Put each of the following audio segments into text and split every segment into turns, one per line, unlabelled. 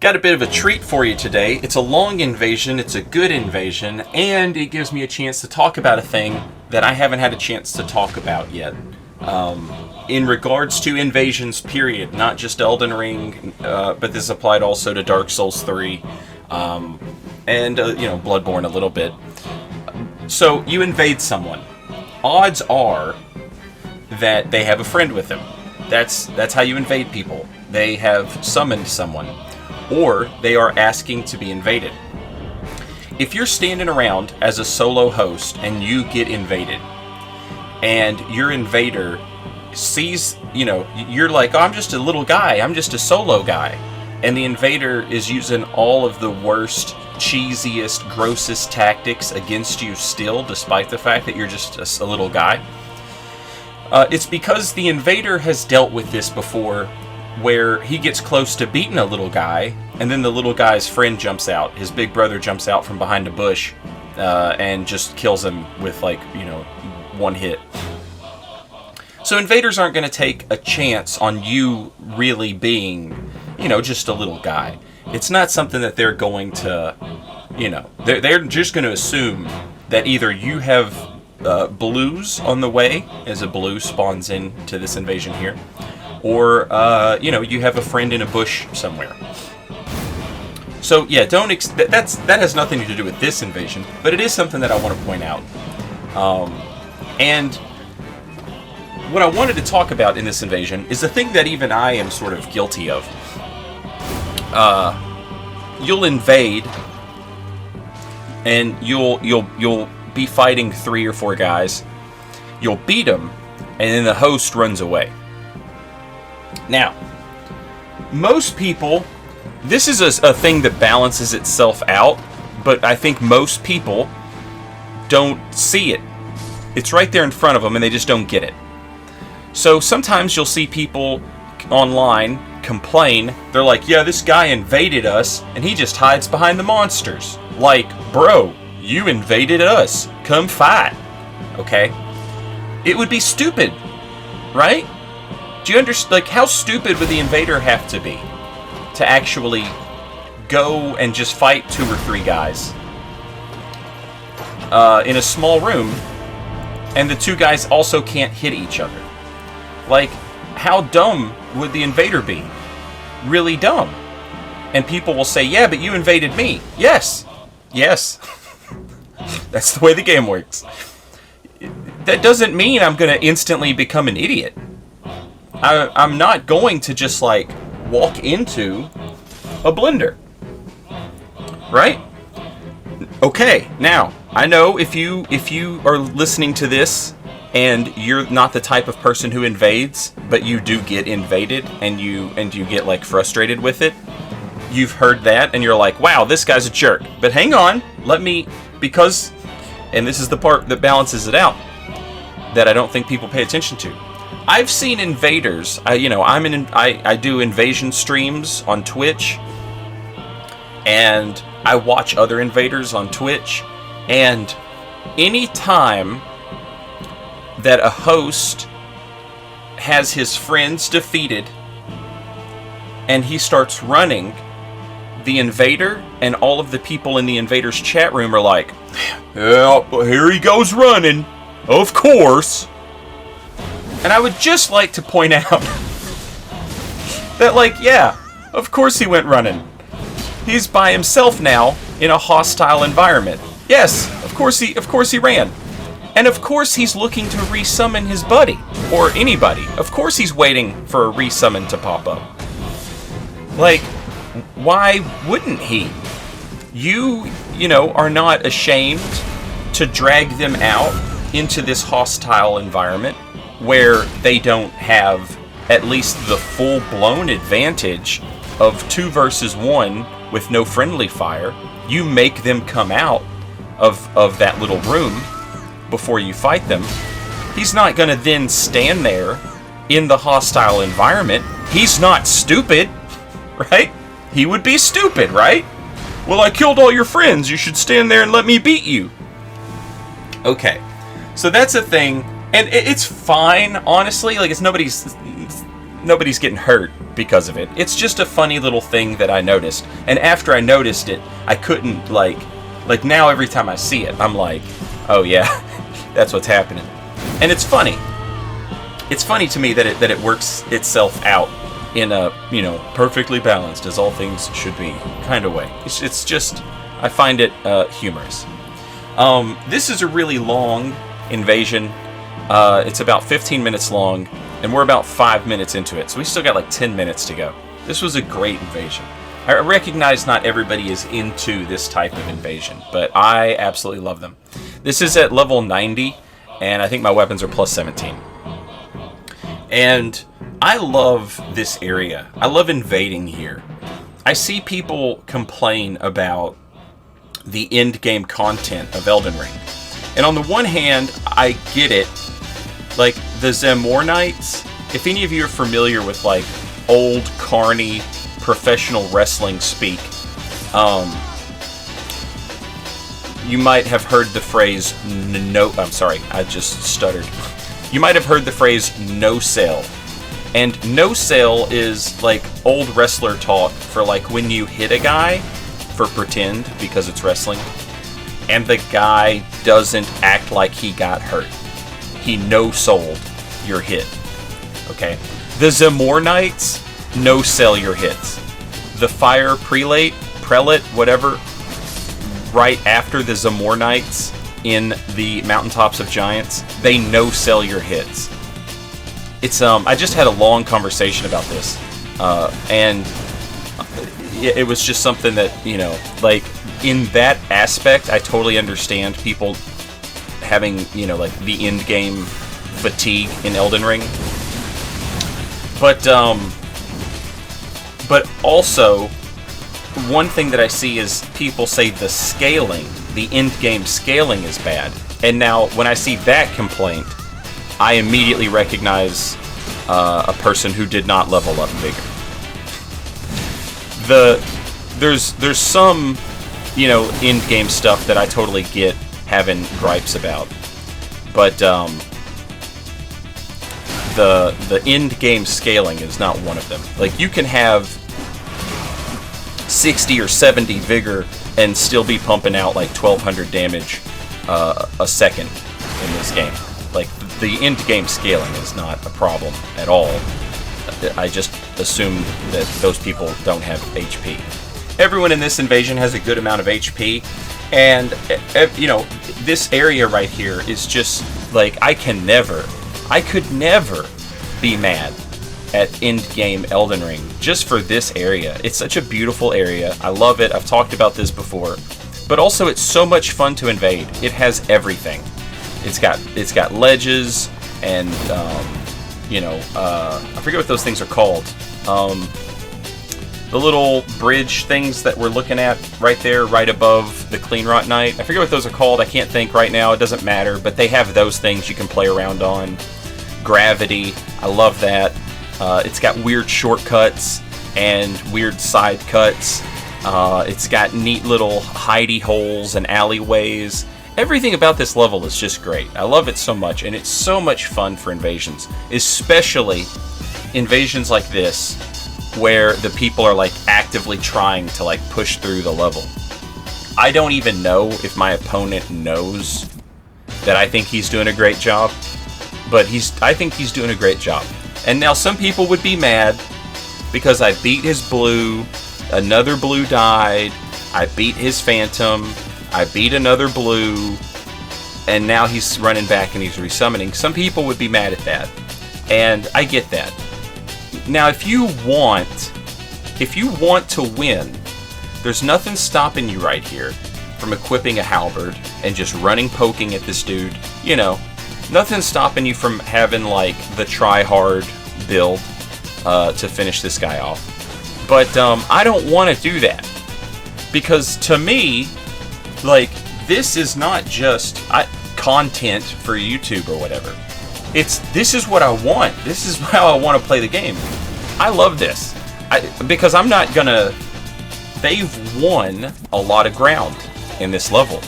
Got a bit of a treat for you today. It's a long invasion, it's a good invasion, and it gives me a chance to talk about a thing that I haven't had a chance to talk about yet. In regards to invasions, period, not just Elden Ring, but this applied also to Dark Souls 3, and, Bloodborne a little bit. So, you invade someone. Odds are that they have a friend with them. That's how you invade people. They have summoned someone. Or they are asking to be invaded. If you're standing around as a solo host and you get invaded, and your invader sees, you're like, oh, I'm just a little guy, I'm just a solo guy, and the invader is using all of the worst, cheesiest, grossest tactics against you still, despite the fact that you're just a little guy, it's because the invader has dealt with this before, where he gets close to beating a little guy, and then the little guy's friend jumps out. His big brother jumps out from behind a bush and just kills him with, one hit. So invaders aren't going to take a chance on you really being, just a little guy. It's not something that they're going to, they're just going to assume that either you have blues on the way, as a blue spawns into this invasion here, or, you have a friend in a bush somewhere. So, yeah, that has nothing to do with this invasion, but it is something that I want to point out. And what I wanted to talk about in this invasion is the thing that even I am sort of guilty of. You'll invade, and you'll be fighting 3 or 4 guys. You'll beat them, and then the host runs away. Now, most people, this is a thing that balances itself out, but I think most people don't see it. It's right there in front of them, and they just don't get it. So sometimes you'll see people online complain. They're like, yeah, this guy invaded us, and he just hides behind the monsters. Like, bro, you invaded us. Come fight. Okay? It would be stupid, right? Do you understand? How stupid would the invader have to be to actually go and just fight 2 or 3 guys in a small room, and the 2 guys also can't hit each other? How dumb would the invader be? Really dumb. And people will say, yeah, but you invaded me. Yes. That's the way the game works. That doesn't mean I'm going to instantly become an idiot. I'm not going to just, walk into a blender. Right? Okay, now, I know if you are listening to this and you're not the type of person who invades, but you do get invaded and you get, frustrated with it, you've heard that and you're like, wow, this guy's a jerk. But hang on, because, and this is the part that balances it out, that I don't think people pay attention to. I've seen invaders. I do invasion streams on Twitch, and I watch other invaders on Twitch. And any time that a host has his friends defeated, and he starts running, the invader and all of the people in the invader's chat room are like, "Yeah, here he goes running, of course." And I would just like to point out that, yeah, of course he went running. He's by himself now in a hostile environment. Yes, of course he ran. And of course he's looking to resummon his buddy, or anybody. Of course he's waiting for a resummon to pop up. Why wouldn't he? You are not ashamed to drag them out into this hostile environment, where they don't have at least the full-blown advantage of 2 versus 1 with no friendly fire. You make them come out of that little room before you fight them. He's not going to then stand there in the hostile environment. He's not stupid, right? He would be stupid, right? Well, I killed all your friends. You should stand there and let me beat you. Okay, so that's a thing. And it's fine, honestly. It's nobody's nobody's getting hurt because of it. It's just a funny little thing that I noticed. And after I noticed it, I couldn't, like now every time I see it, I'm like, oh yeah, that's what's happening. And it's funny. It's funny to me that it works itself out in a, perfectly balanced, as all things should be, kind of way. It's just, I find it humorous. This is a really long invasion. It's about 15 minutes long, and we're about 5 minutes into it, so we still got like 10 minutes to go. This was a great invasion. I recognize not everybody is into this type of invasion, but I absolutely love them. This is at level 90, and I think my weapons are plus 17. And I love this area. I love invading here. I see people complain about the end game content of Elden Ring. And on the one hand, I get it. Like, the Zamornites, if any of you are familiar with, like, old, carny, professional wrestling speak, you might have heard the phrase, I'm sorry, I just stuttered. You might have heard the phrase, no sell. And no sell is, like, old wrestler talk for, like, when you hit a guy for pretend, because it's wrestling, and the guy doesn't act like he got hurt. He no-sold your hit. Okay? The Zamornites no-sell your hits. The Fire Prelate, whatever, right after the Zamornites in the Mountaintops of Giants, they no-sell your hits. It's, I just had a long conversation about this, and it was just something that, like, in that aspect, I totally understand people having, like, the end game fatigue in Elden Ring. But also, one thing that I see is people say the scaling, the end game scaling is bad. And now, when I see that complaint, I immediately recognize a person who did not level up bigger. There's some, end game stuff that I totally get having gripes about, but the end game scaling is not one of them. Like, you can have 60 or 70 vigor and still be pumping out like 1200 damage a second in this game. Like, the end game scaling is not a problem at all. I just assume that those people don't have HP. Everyone in this invasion has a good amount of HP, and this area right here is just like, I could never be mad at end game Elden Ring just for this area. It's such a beautiful area. I love it. I've talked about this before, but also it's so much fun to invade. It has everything. It's got ledges and I forget what those things are called. The little bridge things that we're looking at right there, right above the Cleanrot Knight. I forget what those are called. I can't think right now. It doesn't matter. But they have those things you can play around on. Gravity. I love that. It's got weird shortcuts and weird side cuts. It's got neat little hidey holes and alleyways. Everything about this level is just great. I love it so much, and it's so much fun for invasions. Especially invasions like this, where the people are like actively trying to like push through the level. I don't even know if my opponent knows that I think he's doing a great job, but I think he's doing a great job. And now some people would be mad because I beat his blue, another blue died, I beat his phantom, I beat another blue, and now he's running back and he's resummoning. Some people would be mad at that, and I get that. Now, if you want to win, there's nothing stopping you right here from equipping a halberd and just running poking at this dude. Nothing stopping you from having like the try-hard build to finish this guy off. But I don't want to do that, because to me, like, this is not just content for YouTube or whatever. This is what I want. This is how I want to play the game. I love this. Because I'm not gonna... They've won a lot of ground in this level,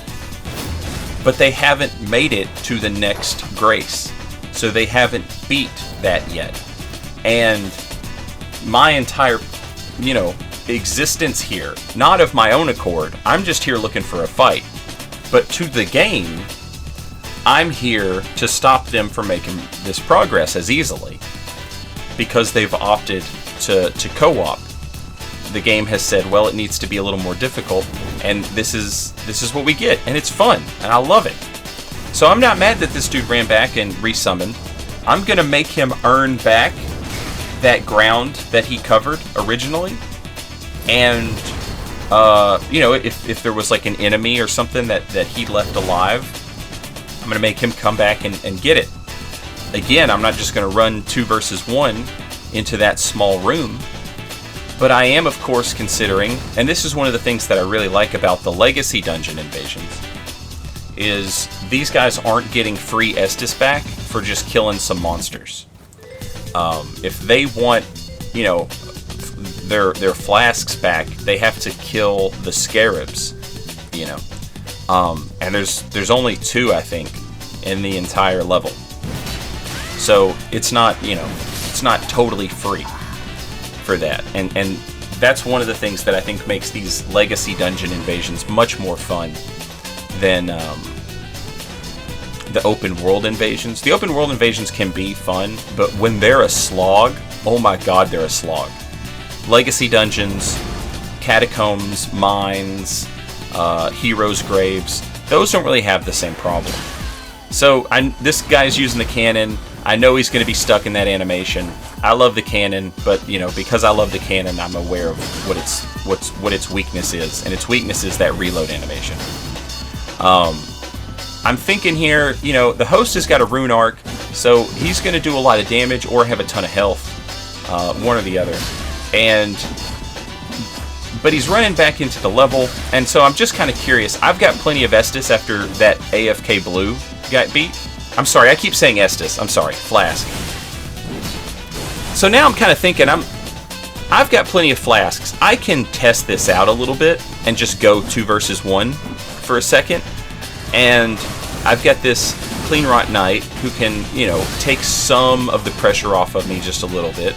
but they haven't made it to the next grace. So they haven't beat that yet. And my entire, existence here, not of my own accord, I'm just here looking for a fight. But to the game, I'm here to stop them from making this progress as easily. Because they've opted to co-op. The game has said, well, it needs to be a little more difficult, and this is what we get, and it's fun, and I love it. So I'm not mad that this dude ran back and resummoned. I'm gonna make him earn back that ground that he covered originally, and if there was like an enemy or something that he left alive, I'm gonna make him come back and get it. Again, I'm not just gonna run 2 versus 1 into that small room. But I am, of course, considering, and this is one of the things that I really like about the Legacy Dungeon Invasions, is these guys aren't getting free Estus back for just killing some monsters. If they want, their flasks back, they have to kill the scarabs, and there's only 2, I think, in the entire level. So it's not, it's not totally free for that, and that's one of the things that I think makes these Legacy Dungeon Invasions much more fun than the open world invasions. The open world invasions can be fun, but when they're a slog, oh my god, they're a slog. Legacy Dungeons, Catacombs, Mines, Heroes' Graves, those don't really have the same problem. So this guy's using the cannon. I know he's going to be stuck in that animation. I love the cannon, but because I love the cannon, I'm aware of what its weakness is, and its weakness is that reload animation. I'm thinking here, the host has got a rune arc, so he's going to do a lot of damage or have a ton of health, one or the other. But he's running back into the level, and so I'm just kind of curious. I've got plenty of Estus after that AFK Blue got beat. I'm sorry, I keep saying Estus. I'm sorry, Flask. So now I'm kind of thinking, I've got plenty of flasks. I can test this out a little bit and just go 2 versus 1 for a second. And I've got this Clean Rot Knight who can, take some of the pressure off of me just a little bit.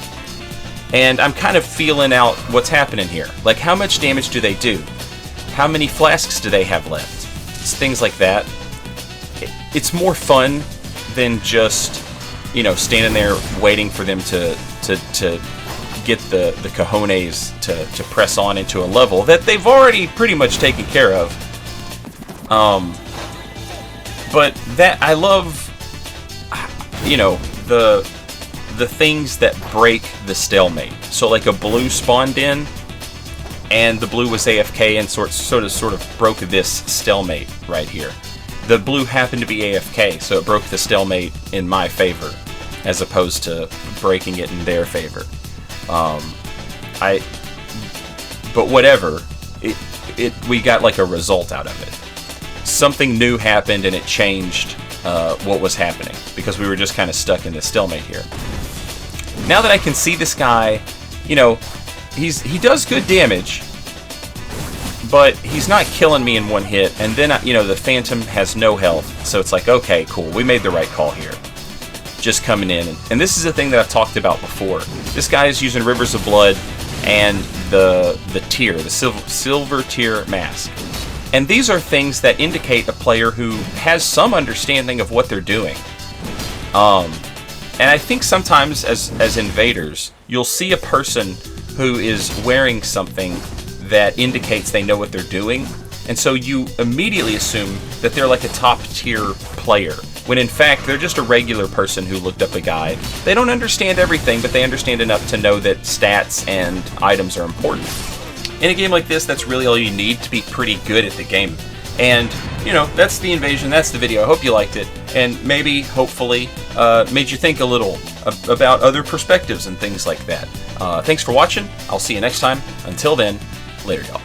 And I'm kind of feeling out what's happening here. Like, how much damage do they do? How many flasks do they have left? It's things like that. It's more fun than just, standing there waiting for them to get the cojones to press on into a level that they've already pretty much taken care of. But that, I love, the things that break the stalemate. So like a blue spawned in, and the blue was AFK and sort of broke this stalemate right here. The blue happened to be AFK, so it broke the stalemate in my favor, as opposed to breaking it in their favor. But whatever, we got like a result out of it. Something new happened and it changed what was happening, because we were just kind of stuck in this stalemate here. Now that I can see this guy, he does good damage, but he's not killing me in one hit, and then, the Phantom has no health, so it's like, okay, cool, we made the right call here. Just coming in, and this is a thing that I've talked about before. This guy is using Rivers of Blood and the tier, the silver tier mask. And these are things that indicate a player who has some understanding of what they're doing. And I think sometimes as invaders, you'll see a person who is wearing something that indicates they know what they're doing, and so you immediately assume that they're like a top tier player, when in fact they're just a regular person who looked up a guide. They don't understand everything, but they understand enough to know that stats and items are important. In a game like this, that's really all you need to be pretty good at the game. And, that's the invasion, that's the video. I hope you liked it, and maybe, hopefully, made you think a little about other perspectives and things like that. Thanks for watching. I'll see you next time. Until then, later, y'all.